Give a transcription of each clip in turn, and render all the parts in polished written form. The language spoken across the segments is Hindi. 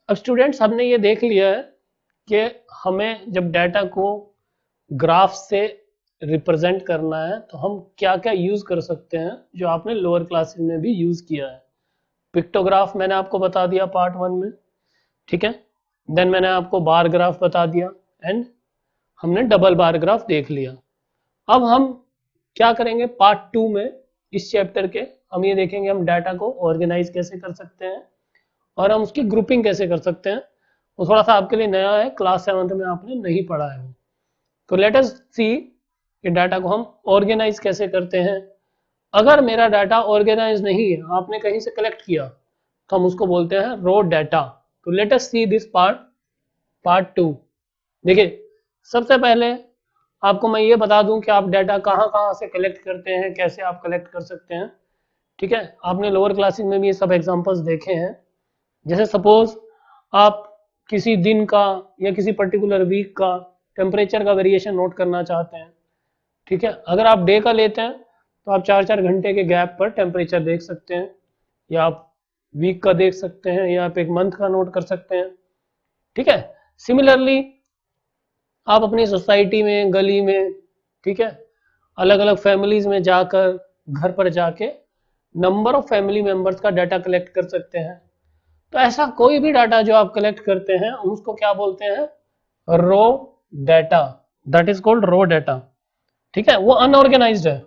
अब स्टूडेंट्स हमने ये देख लिया है कि हमें जब डाटा को ग्राफ से रिप्रेजेंट करना है तो हम क्या क्या यूज कर सकते हैं, जो आपने लोअर क्लासेस में भी यूज किया है। पिक्टोग्राफ मैंने आपको बता दिया पार्ट 1 में, ठीक है। देन मैंने आपको बार ग्राफ बता दिया एंड हमने डबल बार ग्राफ देख लिया। अब हम क्या करेंगे पार्ट 2 में, इस चैप्टर के हम ये देखेंगे हम डाटा को ऑर्गेनाइज कैसे कर सकते हैं और हम उसकी ग्रुपिंग कैसे कर सकते हैं। वो थोड़ा सा आपके लिए नया है, क्लास 7 में आपने नहीं पढ़ा है वो। तो लेट अस सी कि डाटा को हम ऑर्गेनाइज कैसे करते हैं। अगर मेरा डाटा ऑर्गेनाइज नहीं है, आपने कहीं से कलेक्ट किया, तो हम उसको बोलते हैं रो डाटा। तो let us see this part 2। देखिए, सबसे पहले आपको मैं ये बता दूं कि आप डाटा कहाँ कहाँ से कलेक्ट करते हैं, कैसे आप कलेक्ट कर सकते हैं, ठीक है। आपने लोअर क्लासेस में भी ये सब एग्जांपल्स देखे हैं। जैसे सपोज आप किसी दिन का या किसी पर्टिकुलर वीक का टेम्परेचर का वेरिएशन नोट करना चाहते हैं, ठीक है। अगर आप डे का लेते हैं तो आप 4-4 घंटे के गैप पर टेम्परेचर देख सकते हैं, या आप वीक का देख सकते हैं, या आप एक मंथ का नोट कर सकते हैं, ठीक है। सिमिलरली आप अपनी सोसाइटी में, गली में, ठीक है, अलग अलग फैमिलीज में जाकर, घर पर जाके नंबर ऑफ फैमिली मेंबर्स का डाटा कलेक्ट कर सकते हैं। तो ऐसा कोई भी डाटा जो आप कलेक्ट करते हैं उसको क्या बोलते हैं, raw data. That is called raw data, ठीक है। वो अनऑर्गेनाइज्ड है,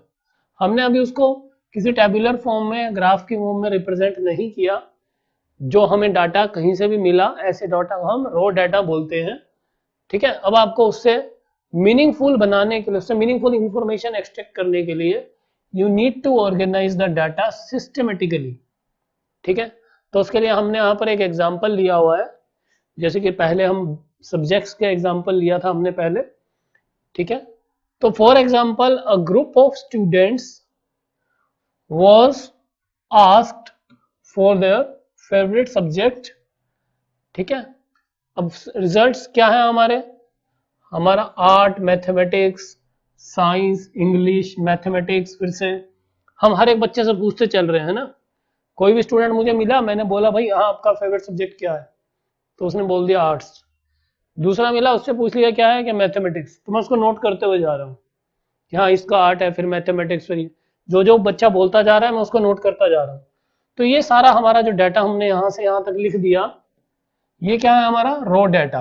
हमने अभी उसको किसी टेबुलर फॉर्म में, ग्राफ की फॉर्म में रिप्रेजेंट नहीं किया। जो हमें डाटा कहीं से भी मिला, ऐसे डाटा को हम रो डाटा बोलते हैं, ठीक है। अब आपको उससे मीनिंगफुल बनाने के लिए, उससे मीनिंगफुल इंफॉर्मेशन एक्सट्रैक्ट करने के लिए you need to organise the data systematically, ठीक है। तो उसके लिए हमने यहाँ पर एक एग्जांपल लिया हुआ है। जैसे कि पहले हम सब्जेक्ट्स के एग्जांपल लिया था हमने पहले, ठीक है। तो for example a group of students was asked for their favorite subject, ठीक है। अब रिजल्ट्स क्या है हमारा art, mathematics, science, English, mathematics. फिर से हम हर एक बच्चे से पूछते चल रहे हैं ना। कोई भी स्टूडेंट मुझे मिला, मैंने बोला भाई हाँ आपका फेवरेट सब्जेक्ट क्या है, तो उसने बोल दिया आर्ट्स। दूसरा मिला, उससे पूछ लिया क्या है, कि मैथमेटिक्स। तो मैं उसको नोट करते हुए जा रहा हूँ कि हाँ इसका आर्ट है, फिर मैथमेटिक्स, फिर जो जो बच्चा बोलता जा रहा है मैं उसको नोट करता जा रहा हूँ। तो ये सारा हमारा जो डाटा हमने यहाँ से यहाँ तक लिख दिया, ये क्या है, हमारा रॉ डाटा।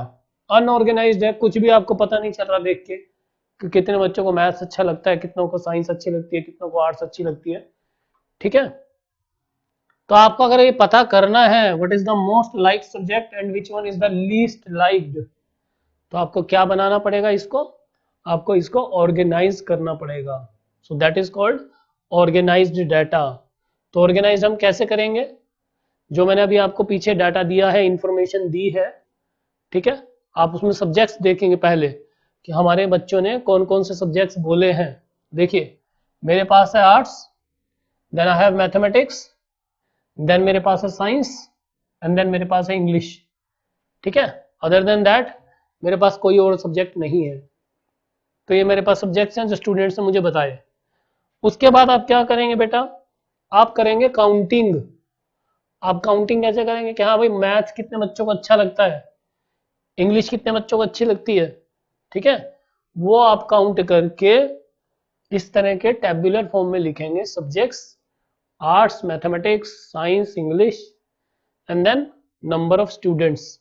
अनऑर्गेनाइज्ड है, कुछ भी आपको पता नहीं चल रहा देख के कि कितने बच्चों को मैथ्स अच्छा लगता है, कितनों को साइंस अच्छी लगती है, कितनों को आर्ट्स अच्छी लगती है, ठीक है। तो आपको अगर ये पता करना है what is the most like subject and which one is the least liked, तो आपको क्या बनाना पड़ेगा, आपको इसको ऑर्गेनाइज करना पड़ेगा। So that is called organised data. तो ऑर्गेनाइज हम कैसे करेंगे, जो मैंने अभी आपको पीछे डाटा दिया है, इंफॉर्मेशन दी है, ठीक है। आप उसमें सब्जेक्ट्स देखेंगे पहले कि हमारे बच्चों ने कौन कौन से सब्जेक्ट्स बोले हैं। देखिए मेरे पास है arts, then I have mathematics, then मेरे पास है साइंस, एंड देन मेरे पास है इंग्लिश, ठीक है। अदर देन दैट मेरे पास कोई और सब्जेक्ट नहीं है। तो ये मेरे पास सब्जेक्ट्स हैं जो स्टूडेंट्स ने मुझे बताए। उसके बाद आप क्या करेंगे बेटा, आप करेंगे काउंटिंग। आप काउंटिंग कैसे करेंगे कि हाँ भाई मैथ्स कितने बच्चों को अच्छा लगता है, इंग्लिश कितने बच्चों को अच्छी लगती है, ठीक है। वो आप काउंट करके इस तरह के टेबुलर फॉर्म में लिखेंगे, subjects arts, mathematics, science, English, and then number of students,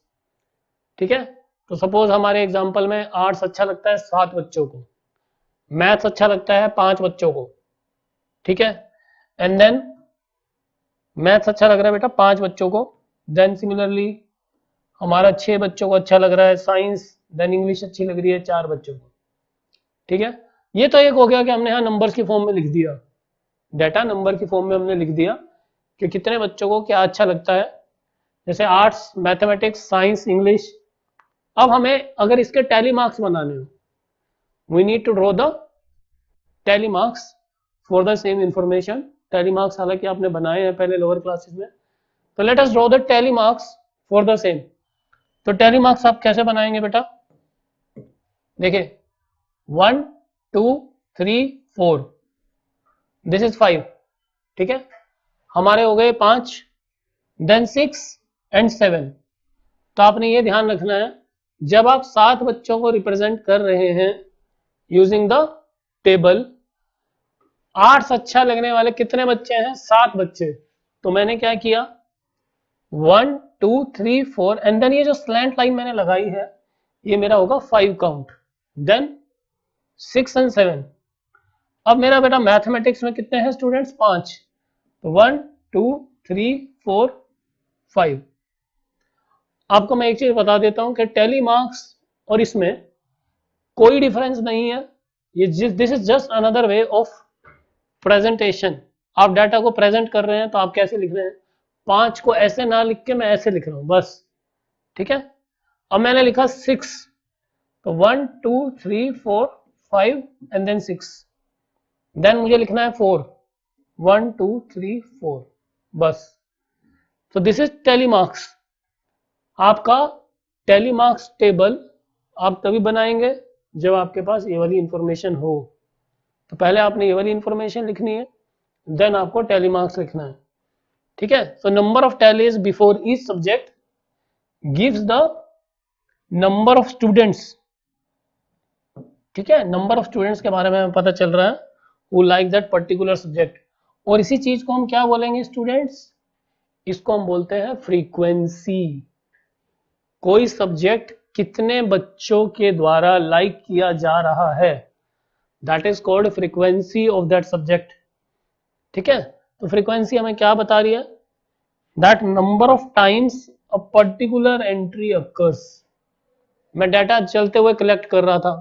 ठीक है। तो सपोज हमारे एग्जांपल में आर्ट्स अच्छा लगता है 7 बच्चों को, मैथ्स अच्छा लगता है 5 बच्चों को, ठीक है। एंड देन मैथ्स अच्छा लग रहा है बेटा 5 बच्चों को, देन सिमिलरली हमारा 6 बच्चों को अच्छा लग रहा है साइंस, देन इंग्लिश अच्छी लग रही है 4 बच्चों को, ठीक है। ये तो एक हो गया कि हमने यहाँ नंबर्स की फॉर्म में लिख दिया, डाटा नंबर की फॉर्म में हमने लिख दिया कि कितने बच्चों को क्या अच्छा लगता है, जैसे आर्ट्स, मैथमेटिक्स, साइंस, इंग्लिश। अब हमें अगर इसके टैली मार्क्स बनाने हो, we need to draw the tally marks for the same information. Tally marks हालांकि आपने बनाए हैं पहले लोअर क्लासेस में, तो let us draw the tally marks for the same. तो टैली मार्क्स आप कैसे बनाएंगे बेटा, देखिए 1 2 3 4, दिस इज 5, ठीक है। हमारे हो गए 5, देन 6 एंड 7। तो आपने ये ध्यान रखना है, जब आप 7 बच्चों को रिप्रेजेंट कर रहे हैं यूजिंग द टेबल, आर्ट्स अच्छा लगने वाले कितने बच्चे हैं? 7 बच्चे। तो मैंने क्या किया, 1 2 3 4 एंड देन ये जो स्लैंट लाइन मैंने लगाई है ये मेरा होगा 5 काउंट, देन 6 एंड 7। अब मेरा बेटा मैथमेटिक्स में कितने हैं स्टूडेंट्स? 5। तो 1 2 3 4 5। आपको मैं एक चीज बता देता हूं कि टैली मार्क्स और इसमें कोई डिफरेंस नहीं है। ये this is just another way of presentation. आप डाटा को प्रेजेंट कर रहे हैं तो आप कैसे लिख रहे हैं? 5 को ऐसे ना लिख के मैं ऐसे लिख रहा हूं बस, ठीक है। अब मैंने लिखा 6, तो 1 2 3 4 5 एंड देन 6, देन मुझे लिखना है 4, 1 2 3 4 बस। तो दिस इज टैली मार्क्स। आपका टैली मार्क्स टेबल आप तभी बनाएंगे जब आपके पास ये वाली इंफॉर्मेशन हो। तो पहले आपने ये वाली इंफॉर्मेशन लिखनी है, देन आपको टैली मार्क्स लिखना है, ठीक है। So number of tallies before each subject gives the number of students, ठीक है। नंबर ऑफ स्टूडेंट्स के बारे में पता चल रहा है who like that particular subject। और इसी चीज को हम क्या बोलेंगे स्टूडेंट्स? इसको हम बोलते हैं फ्रीक्वेंसी। कोई सब्जेक्ट कितने बच्चों के द्वारा लाइक किया जा रहा है, that is called frequency of that subject, ठीक है। तो फ्रीक्वेंसी हमें क्या बता रही है? That number of times a particular entry occurs. मैं डाटा चलते हुए कलेक्ट कर रहा था,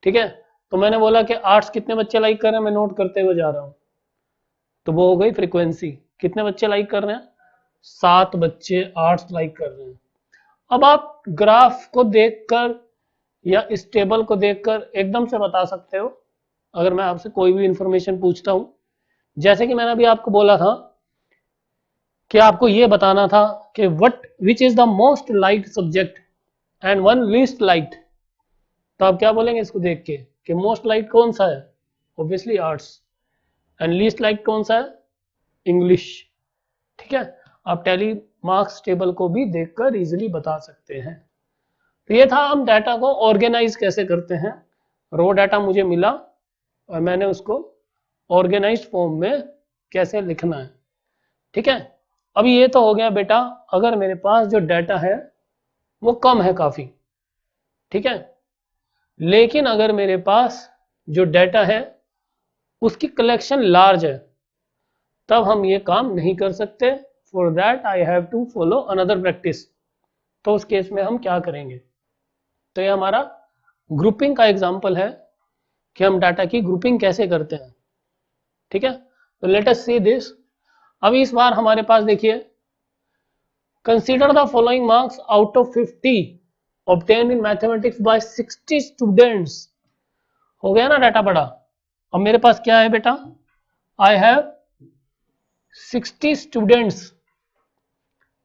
ठीक है। तो मैंने बोला कि आर्ट्स कितने बच्चे लाइक कर रहे हैं, मैं नोट करते हुए जा रहा हूं, तो वो हो गई फ्रीक्वेंसी। कितने बच्चे लाइक कर रहे हैं? 7 बच्चे आर्ट्स लाइक कर रहे हैं। अब आप ग्राफ को देखकर या इस टेबल को देखकर एकदम से बता सकते हो, अगर मैं आपसे कोई भी इंफॉर्मेशन पूछता हूं, जैसे कि मैंने अभी आपको बोला था कि आपको ये बताना था कि which is the most liked subject and one least liked. तो आप क्या बोलेंगे इसको देख के कि मोस्ट लाइक्ड कौन सा है? Obviously arts. And least liked कौन सा है? इंग्लिश, ठीक है। आप टैली मार्क्स टेबल को भी देखकर इजीली बता सकते हैं। तो ये था हम डाटा को ऑर्गेनाइज कैसे करते हैं। रो डाटा मुझे मिला और मैंने उसको ऑर्गेनाइज्ड फॉर्म में कैसे लिखना है, ठीक है। अभी ये तो हो गया बेटा, अगर मेरे पास जो डाटा है वो कम है काफी, ठीक है। लेकिन अगर मेरे पास जो डाटा है उसकी कलेक्शन लार्ज है, तब हम ये काम नहीं कर सकते। For that I have to follow another practice. तो उस केस में हम क्या करेंगे? तो ये हमारा ग्रुपिंग का एग्जाम्पल है कि हम डाटा की ग्रुपिंग कैसे करते हैं, ठीक है। तो लेट अस सी दिस। अभी इस बार हमारे पास देखिए, consider the following marks out of 50 obtained in mathematics by 60 students। हो गया ना डाटा बड़ा। अब मेरे पास क्या है बेटा? आई हैव 60 स्टूडेंट्स,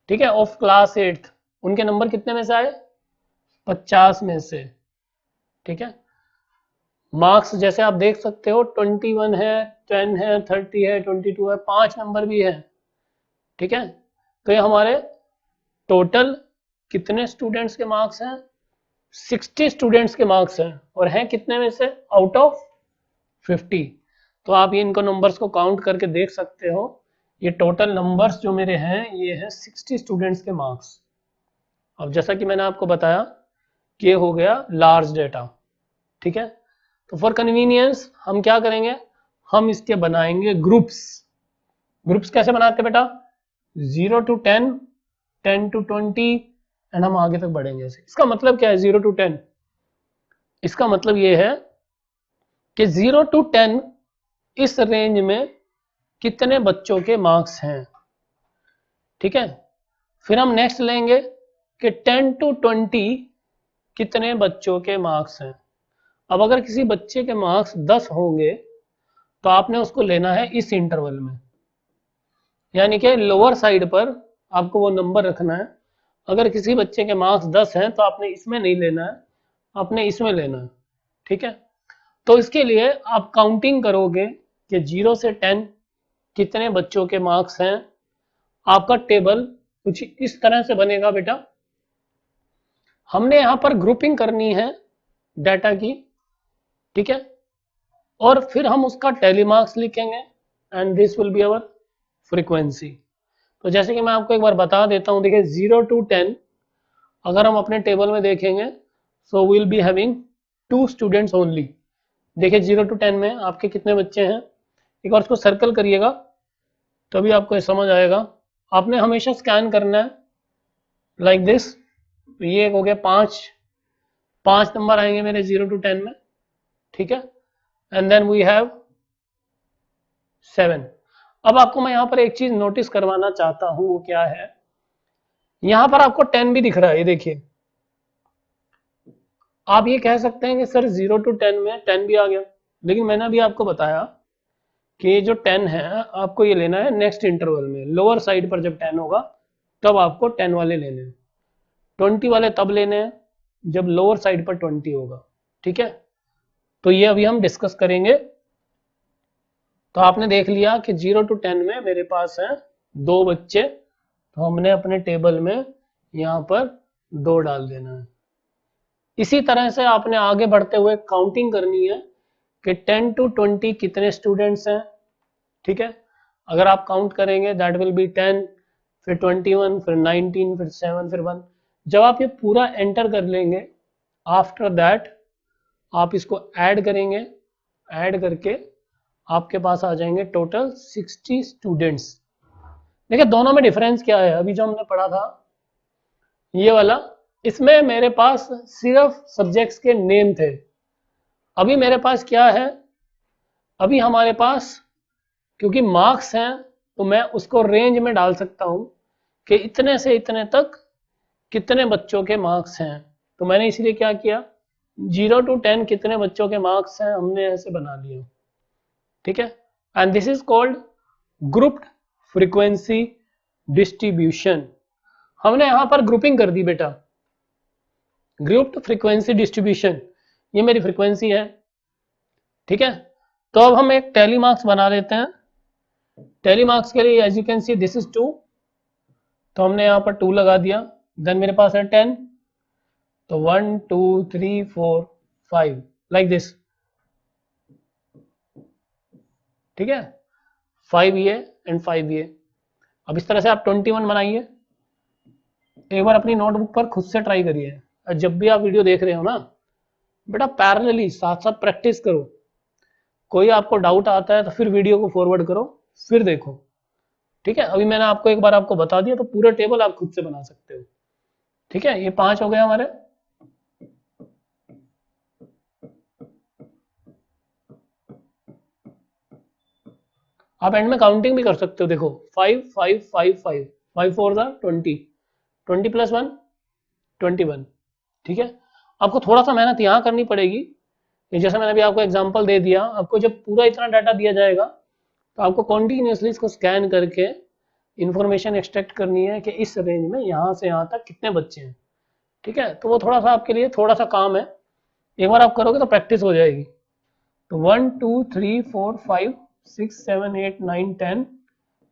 ठीक है, ऑफ क्लास 8th। उनके नंबर कितने में से आए? 50 में से, ठीक है। मार्क्स जैसे आप देख सकते हो 21 है, 10 है, 30 है, 22 है, 5 नंबर भी है, ठीक है। तो ये हमारे टोटल कितने स्टूडेंट्स के मार्क्स हैं? 60 स्टूडेंट्स के मार्क्स हैं, और हैं कितने में से? Out of 50। तो आप ये इनको नंबर्स को काउंट करके देख सकते हो। ये टोटल नंबर्स जो मेरे हैं ये है 60 स्टूडेंट्स के मार्क्स। अब जैसा कि मैंने आपको बताया कि ये हो गया लार्ज डेटा, ठीक है। तो फॉर कन्वीनियंस हम क्या करेंगे? हम इसके बनाएंगे ग्रुप्स। ग्रुप्स कैसे बनाते बेटा? 0 to 10, 10 to 20 एंड हम आगे तक बढ़ेंगे ऐसे। इसका मतलब क्या है 0 to 10? इसका मतलब ये है कि 0 to 10 इस रेंज में कितने बच्चों के मार्क्स हैं, ठीक है। फिर हम नेक्स्ट लेंगे कि 10 to 20 कितने बच्चों के मार्क्स हैं। अब अगर किसी बच्चे के मार्क्स 10 होंगे तो आपने उसको लेना है इस इंटरवल में, यानी कि लोअर साइड पर आपको वो नंबर रखना है। अगर किसी बच्चे के मार्क्स 10 हैं तो आपने इसमें नहीं लेना है, आपने इसमें लेना है, ठीक है। तो इसके लिए आप काउंटिंग करोगे कि 0 से 10 कितने बच्चों के मार्क्स हैं। आपका टेबल कुछ इस तरह से बनेगा बेटा। हमने यहां पर ग्रुपिंग करनी है डाटा की, ठीक है, और फिर हम उसका टेलीमार्क्स लिखेंगे and this will be our frequency. तो जैसे कि मैं आपको एक बार बता देता हूं, देखिए 0 to 10 अगर हम अपने टेबल में देखेंगे so will be having 2 students only. देखिए 0 to 10 में आपके कितने बच्चे हैं, एक बार उसको सर्कल करिएगा तभी आपको ये समझ आएगा। आपने हमेशा स्कैन करना है लाइक दिस। तो ये हो गया 5 नंबर आएंगे मेरे 0 to 10 में, ठीक है, एंड देन वी हैव 7। अब आपको मैं यहाँ पर एक चीज नोटिस करवाना चाहता हूँ, वो क्या है, यहाँ पर आपको 10 भी दिख रहा है, ये देखिए। आप ये कह सकते हैं कि सर 0 to 10 में 10 भी आ गया, लेकिन मैंने अभी आपको बताया कि जो 10 है आपको ये लेना है नेक्स्ट इंटरवल में, लोअर साइड पर जब 10 होगा तब आपको 10 वाले लेने हैं, 20 वाले तब लेने हैं जब लोअर साइड पर 20 होगा, ठीक है। तो ये अभी हम डिस्कस करेंगे। तो आपने देख लिया कि 0 to 10 में मेरे पास है 2 बच्चे, तो हमने अपने टेबल में यहाँ पर 2 डाल देना है। इसी तरह से आपने आगे बढ़ते हुए काउंटिंग करनी है कि 10 to 20 कितने स्टूडेंट्स हैं, ठीक है। अगर आप काउंट करेंगे दैट विल बी 10, फिर 21, फिर 19, फिर 7, फिर 1। जब आप ये पूरा एंटर कर लेंगे, आफ्टर दैट आप इसको ऐड करेंगे, ऐड करके आपके पास आ जाएंगे टोटल 60 स्टूडेंट्स। देखिए दोनों में डिफरेंस क्या है, अभी जो हमने पढ़ा था ये वाला, इसमें मेरे पास सिर्फ सब्जेक्ट्स के नेम थे। अभी मेरे पास क्या है, अभी हमारे पास क्योंकि मार्क्स हैं तो मैं उसको रेंज में डाल सकता हूं कि इतने से इतने तक कितने बच्चों के मार्क्स हैं। तो मैंने इसलिए क्या किया, 0 to 10 कितने बच्चों के मार्क्स हैं हमने ऐसे बना लिया, ठीक है। And this is called grouped frequency distribution. हमने यहां पर ग्रुपिंग कर दी बेटा, ग्रुप्ड फ्रीक्वेंसी डिस्ट्रीब्यूशन, ये मेरी फ्रीक्वेंसी है, ठीक है। तो अब हम एक टैली मार्क्स बना लेते हैं। टैली मार्क्स के लिए as you can see this is 2, तो हमने यहाँ पर 2 लगा दिया। देन मेरे पास है 10, तो 1 2 3 4 5 लाइक दिस, ठीक है, 5 ये एंड 5 ये। अब इस तरह से आप 21 बनाइए। एक बार अपनी नोटबुक पर खुद से ट्राई करिए, जब भी आप वीडियो देख रहे हो ना बेटा पैरेलली साथ साथ प्रैक्टिस करो। कोई आपको डाउट आता है तो फिर वीडियो को फॉरवर्ड करो, फिर देखो, ठीक है। अभी मैंने आपको एक बार आपको बता दिया, तो पूरा टेबल आप खुद से बना सकते हो, ठीक है। ये 5 हो गए हमारे। आप एंड में काउंटिंग भी कर सकते हो, देखो 5 5 5 5 5 4 20, 20 + 1 21, ठीक है। आपको थोड़ा सा मेहनत यहाँ करनी पड़ेगी, जैसे मैंने अभी आपको एग्जांपल दे दिया। आपको जब पूरा इतना डाटा दिया जाएगा तो आपको कॉन्टिन्यूसली इसको स्कैन करके इंफॉर्मेशन एक्सट्रैक्ट करनी है कि इस रेंज में यहाँ से यहाँ तक कितने बच्चे हैं, ठीक है। तो वो थोड़ा सा आपके लिए थोड़ा सा काम है, एक बार आप करोगे तो प्रैक्टिस हो जाएगी। तो 1 2 3 4 5 6 7 8 9 10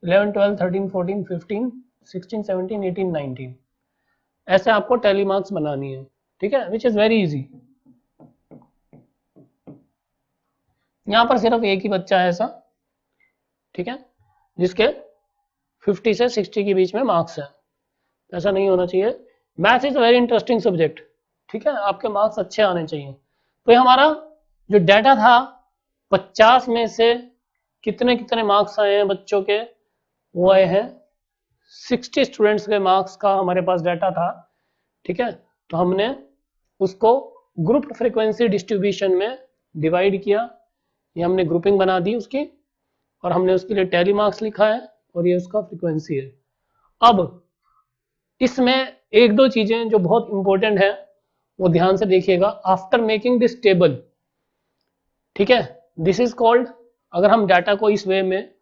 11 12 13 14 15 16 17 18 19, ऐसे आपको टैली मार्क्स बनानी है, ठीक है, विच इज वेरी इजी। यहाँ पर सिर्फ एक ही बच्चा है ऐसा, ठीक है, जिसके 50 से 60 के बीच में मार्क्स हैं, ऐसा नहीं होना चाहिए। Maths is very interesting subject, ठीक है, आपके मार्क्स अच्छे आने चाहिए। तो ये हमारा जो डाटा था 50 में से कितने कितने मार्क्स आए हैं बच्चों के, वो आए हैं 60 स्टूडेंट्स के मार्क्स का हमारे पास डाटा था, ठीक है। तो हमने उसको ग्रुप फ्रीक्वेंसी डिस्ट्रीब्यूशन में डिवाइड किया, ये हमने ग्रुपिंग बना दी उसकी, और हमने उसके लिए टैली मार्क्स लिखा है, और ये उसका फ्रीक्वेंसी है। अब इसमें एक दो चीजें जो बहुत इंपॉर्टेंट है वो ध्यान से देखिएगा आफ्टर मेकिंग दिस टेबल, ठीक है। दिस इज कॉल्ड, अगर हम डाटा को इस वे में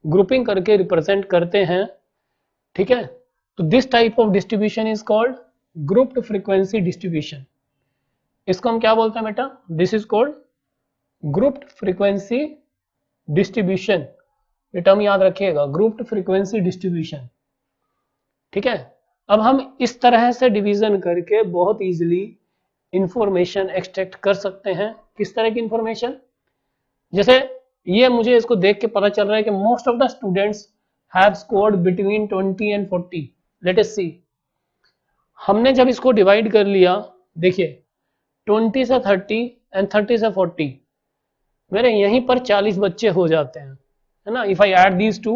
ग्रुपिंग करके रिप्रेजेंट करते हैं, ठीक है, तो this type of distribution is called grouped frequency distribution. इसको हम क्या बोलते हैं बेटा, this is called grouped frequency distribution. ये टर्म याद रखिएगा, ग्रुप्ड फ्रीक्वेंसी डिस्ट्रीब्यूशन, ठीक है। अब हम इस तरह से डिवीजन करके बहुत इजीली इंफॉर्मेशन एक्सट्रैक्ट कर सकते हैं। किस तरह की इंफॉर्मेशन? जैसे ये मुझे इसको देख के पता चल रहा है कि most of the students have scored between 20 and 40। Let us see, हमने जब इसको डिवाइड कर लिया, देखिए 20 से 30 एंड 30 से 40, मेरे यहीं पर 40 बच्चे हो जाते हैं, है ना। If I add these two,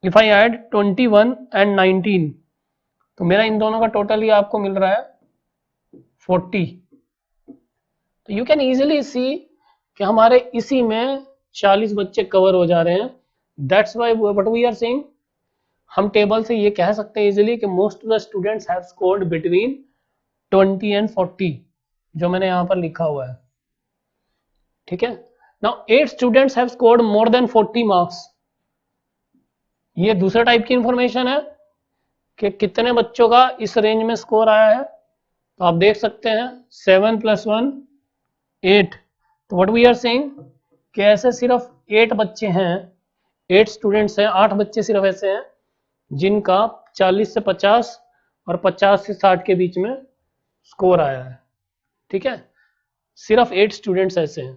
if I add 21 and 19, तो मेरा इन दोनों का टोटल ही आपको मिल रहा है 40। तो यू कैन इजीली सी कि हमारे इसी में 40 बच्चे कवर हो जा रहे हैं। That's why what we are saying, हम टेबल से ये कह सकते हैं इजीली कि most of the students have scored between 20 and 40, जो मैंने यहां पर लिखा हुआ है। ठीक है, now 8 students have scored more than 40 marks. ये दूसरा टाइप की इंफॉर्मेशन है कि कितने बच्चों का इस रेंज में स्कोर आया है। तो आप देख सकते हैं 7 + 1 8। तो व्हाट वी आर सेइंग कि ऐसे सिर्फ 8 बच्चे हैं, 8 स्टूडेंट्स हैं, 8 बच्चे सिर्फ ऐसे हैं जिनका 40 से 50 और 50 से 60 के बीच में स्कोर आया है। ठीक है, सिर्फ 8 स्टूडेंट्स ऐसे हैं।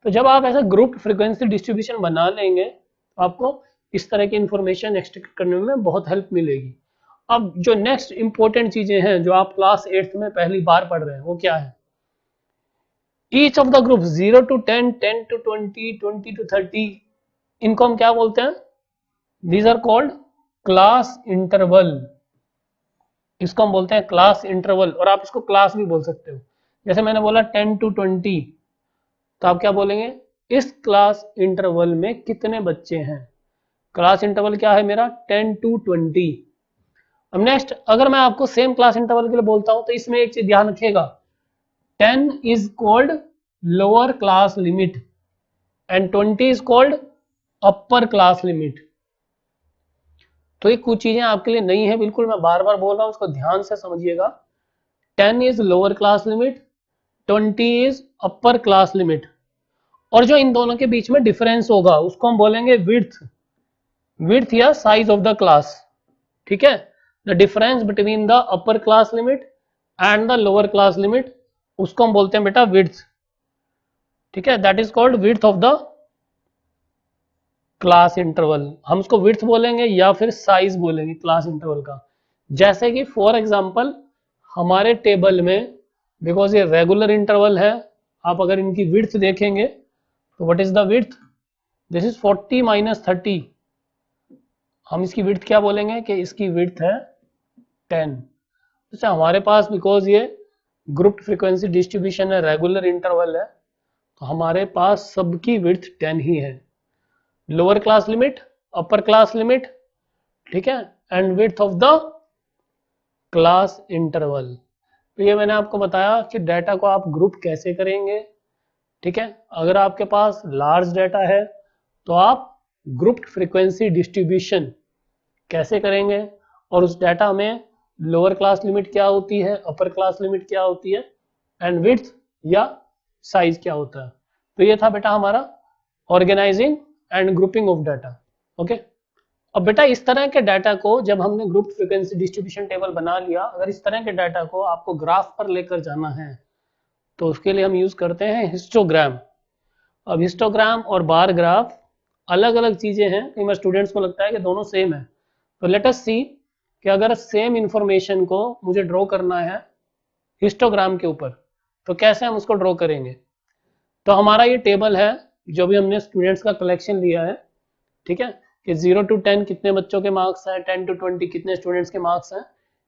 तो जब आप ऐसा ग्रुप फ्रीक्वेंसी डिस्ट्रीब्यूशन बना लेंगे तो आपको इस तरह की इंफॉर्मेशन एक्सट्रैक्ट करने में बहुत हेल्प मिलेगी। अब जो नेक्स्ट इंपॉर्टेंट चीजें हैं जो आप क्लास 8th में पहली बार पढ़ रहे हैं वो क्या है? Each of the group 0 to 10, 10 to 20, 20 to 30, इनको हम क्या बोलते हैं? These are called class interval. इसको हम बोलते हैं क्लास इंटरवल, और आप इसको क्लास भी बोल सकते हो। जैसे मैंने बोला 10 to 20, तो आप क्या बोलेंगे? इस क्लास इंटरवल में कितने बच्चे हैं? क्लास इंटरवल क्या है मेरा? 10 to 20। अब नेक्स्ट, अगर मैं आपको सेम क्लास इंटरवल के लिए बोलता हूं तो इसमें एक चीज ध्यान रखिएगा, 10 is called lower class limit and 20 is called upper class limit। तो ये कुछ चीजें आपके लिए नई है, बिल्कुल मैं बार बार बोल रहा हूं, उसको ध्यान से समझिएगा। 10 is lower class limit, 20 is upper class limit, और जो इन दोनों के बीच में डिफरेंस होगा उसको हम बोलेंगे विड्थ, विड्थ या साइज ऑफ द क्लास। ठीक है, the difference between the upper class limit and the lower class limit, उसको हम बोलते हैं बेटा विड्थ। ठीक है, that is called width of the class interval. हम उसको विड्थ बोलेंगे या फिर साइज बोलेंगे क्लास इंटरवल का। जैसे कि फॉर एग्जांपल हमारे टेबल में, बिकॉज ये रेगुलर इंटरवल है, आप अगर इनकी विड्थ देखेंगे तो what is the width? This is 40 - 30। हम इसकी विड्थ क्या बोलेंगे कि इसकी विड्थ है 10। जैसे हमारे पास, बिकॉज ये ग्रुप फ्रीक्वेंसी डिस्ट्रीब्यूशन है, रेगुलर इंटरवल है, तो हमारे पास सबकी विड्थ 10 ही है। Lower class limit, upper class limit, ठीक है, and width of the class interval. तो ये मैंने आपको बताया कि डाटा को आप ग्रुप कैसे करेंगे। ठीक है, अगर आपके पास लार्ज डाटा है तो आप ग्रुप फ्रीक्वेंसी डिस्ट्रीब्यूशन कैसे करेंगे, और उस डाटा में लोअर क्लास लिमिट क्या होती है, अपर क्लास लिमिट क्या होती है, एंड विड्थ या साइज क्या होता है। तो ये था बेटा हमारा organising and grouping of data. Okay, अब बेटा इस तरह के डाटा को जब हमने ग्रुप फ्रीक्वेंसी डिस्ट्रीब्यूशन टेबल बना लिया, अगर इस तरह के डाटा को आपको ग्राफ पर लेकर जाना है तो उसके लिए हम यूज करते हैं हिस्टोग्राम। अब हिस्टोग्राम और बार ग्राफ अलग अलग चीजें हैं, कई बार स्टूडेंट्स को लगता है कि दोनों सेम है। तो लेट अस सी कि अगर सेम इंफॉर्मेशन को मुझे ड्रॉ करना है हिस्टोग्राम के ऊपर तो कैसे हम उसको ड्रॉ करेंगे। तो हमारा ये टेबल है जो भी हमने स्टूडेंट्स का कलेक्शन लिया है। ठीक है, कि 0 to 10 कितने बच्चों के मार्क्स हैं, 10 to 20 कितने स्टूडेंट्स के मार्क्स हैं।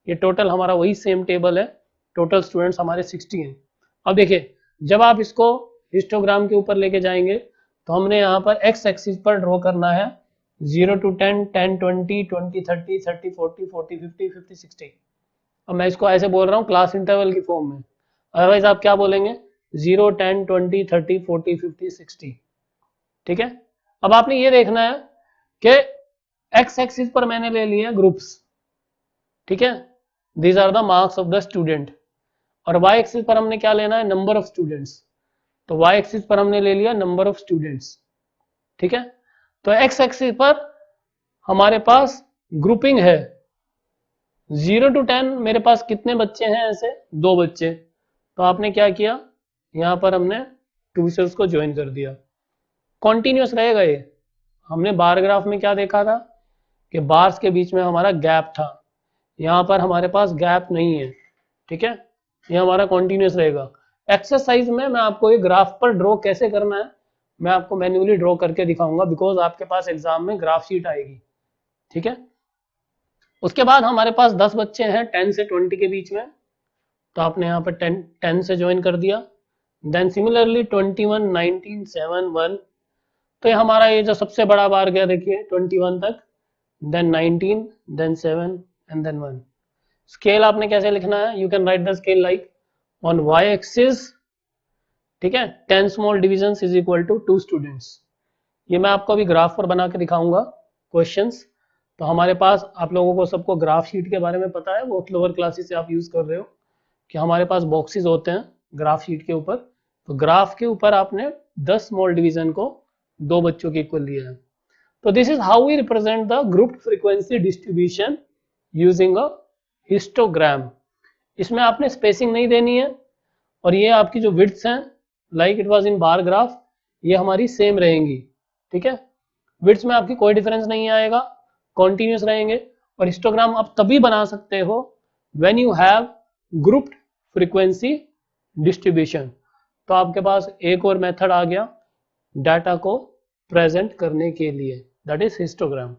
ये टोटल हमारा वही सेम टेबल है, टोटल स्टूडेंट्स हमारे 60 हैं। अब देखिए, जब आप इसको हिस्टोग्राम के ऊपर लेके जाएंगे तो हमने यहाँ पर एक्स एक्सिस पर ड्रॉ करना है 0 to 10, 10, 20, 20, 30, 30, 40, 40, 50, 50, 60। अब मैं इसको ऐसे बोल रहा हूँ क्लास इंटरवल की फॉर्म में, अदरवाइज आप क्या बोलेंगे 0, 10, 20, 30, 40, 50, 60। ठीक है, अब आपने ये देखना है कि एक्स एक्सिस पर मैंने ले लिया ग्रुप्स। ठीक है, these are the marks of the student, और वाई एक्सिस पर हमने क्या लेना है, नंबर ऑफ स्टूडेंट्स। तो वाई एक्सिस पर हमने ले लिया नंबर ऑफ स्टूडेंट्स। ठीक है, तो एक्स एक्सिस पर हमारे पास ग्रुपिंग है, 0 to 10 मेरे पास कितने बच्चे हैं? ऐसे 2 बच्चे। तो आपने क्या किया, यहाँ पर हमने 2 से उसको ज्वाइन कर दिया। कॉन्टिन्यूस रहेगा ये। हमने बार ग्राफ में क्या देखा था कि बार्स के बीच में हमारा गैप था, यहाँ पर हमारे पास गैप नहीं है। ठीक है, ये हमारा कॉन्टिन्यूस रहेगा। एक्सरसाइज में मैं आपको ये ग्राफ पर ड्रॉ कैसे करना है मैं आपको मैन्युअली ड्रॉ करके दिखाऊंगा, बिकॉज आपके पास एग्जाम में ग्राफ शीट आएगी। ठीक है, उसके बाद हमारे पास 10 बच्चे हैं 10 से 20 के बीच में, तो आपने यहाँ पर 10 से ज्वाइन कर दिया। देन सिमिलरली 21, 19, 7, 1, तो ये हमारा ये जो सबसे बड़ा बार गया देखिए 21 तक, then 19, then 7 and then 1। Scale आपने कैसे लिखना है? You can write the scale like on y axis, ठीक है, 10 small division is equal to 2 students. ये मैं आपको अभी ग्राफ पर बना के दिखाऊंगा क्वेश्चंस। तो हमारे पास, आप लोगों को सबको ग्राफ शीट के बारे में पता है, वो लोअर क्लासेस से आप यूज कर रहे हो कि हमारे पास बॉक्सेस होते हैं ग्राफ शीट के ऊपर। तो ग्राफ के ऊपर आपने 10 स्मॉल डिवीजन को 2 बच्चों के इक्वल लिया है। तो this is how we represent the group frequency distribution using a histogram. इसमें आपने स्पेसिंग नहीं देनी है, और ये आपकी जो विड्थ्स हैं like it was in bar graph, ये हमारी सेम रहेंगी। ठीक है, विड्थ्स में आपकी कोई डिफरेंस नहीं आएगा, कॉन्टिन्यूस रहेंगे। और हिस्टोग्राम आप तभी बना सकते हो when you have grouped frequency distribution. तो आपके पास एक और मेथड आ गया डाटा को प्रेजेंट करने के लिए, दैट इज हिस्टोग्राम।